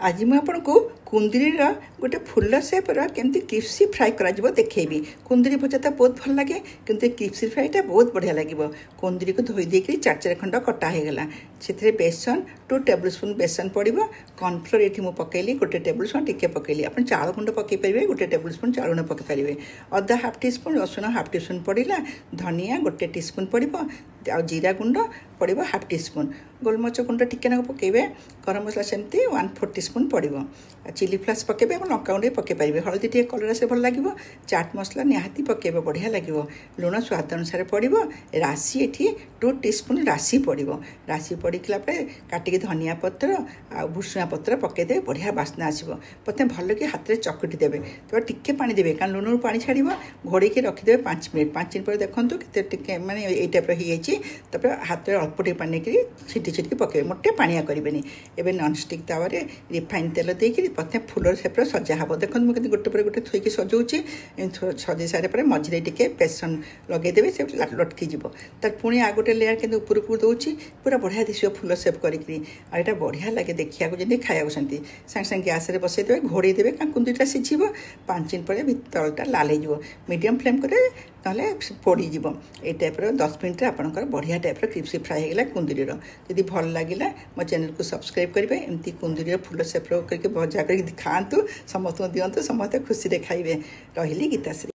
आज मुझे आपको कुंदरी गोटे फुल सेपर केमती क्रिप्सी फ्राए कर देखेबी। कुंदरी भजा तो बहुत भल लगे किंतु क्रिप्सी फ्राएटा बहुत बढ़िया लगे। कुंदरी को धोई देकर चार चार खंड कटा होगला से बेसन 2 टेबल स्पून बेसन पड़ो। कॉर्नफ्लोर ये मुझे पकईली 1 टेबल स्पून टी पकईली। आप चाउल गुंड पकई पारे 1 टेबल स्पून चाउल गुंड पकई पारे। अदा हाफ टी स्पून रसुण हाफ टी स्पून पड़ा। धनिया 1 टी स्पून पड़ो। आ जीरा गुंड पड़ो हाफ टी स्पून। गोलमरिच गुंड टिके ना पकेबे। गरम मसला सेमती 1/4 टी स्पून पड़ो। चिली फ्लेक्स पकेबे और लंका गुंड पकई पारे। हल्दी टे कलर से भल लगे। चाट मसला निहाती पकेबे बढ़िया लगे। लुण स्वाद अनुसार पड़ो। राशि ये 2 टी स्पून राशि पड़ो। राशि पड़ला काटिक धनिया पत्र आ भुसुआ पत्र पकईदे बढ़िया बास्ना आसो। प्रथम भल कि हाथ में चकटी देवे। तो टिके पानी देवे कारण लुण पानी छाड़ घोड़े रखिदे 5 मिनट। 5 मिनट पर देखो के माने ये टाइप रही हाथ में अल्प टे पानी छिटी छिटी पकड़े। मोटे पानिया करेंगे। एवं नॉनस्टिक तावे रिफाइन तेल देकर प्रथम फुलर सेप्र सजा हे। देखो मुझे गोटे पर गोटे थोक सजाऊँगी। सजै सारे मझे टे बेसन लगेदेवे से लटकी जीव। तर पुणी आ गोटे लेयर के उपरकू दूसरी पूरा बढ़िया दिशा फुल सेप करी। आटा बढ़िया लगे देखा जमी खाया सागे सागे गैस बसईदे घोड़े देवे कुंदरीटा सीझ 5 मिनट पर तलटा लाल हो। मीडियम फ्लेम करे ना पोड़ी ये टाइप 10 मिनट आपंकर बढ़िया टाइप क्रिप्सी फ्राए होगा कुंदरी। जदि भल लगे मो चैनल को सब्सक्राइब करेंगे। एमती कुंदरी फुल सेप करके भजा कर खातु समस्त दिंतु समस्त खुशी खाइबे। रही गीताश्री।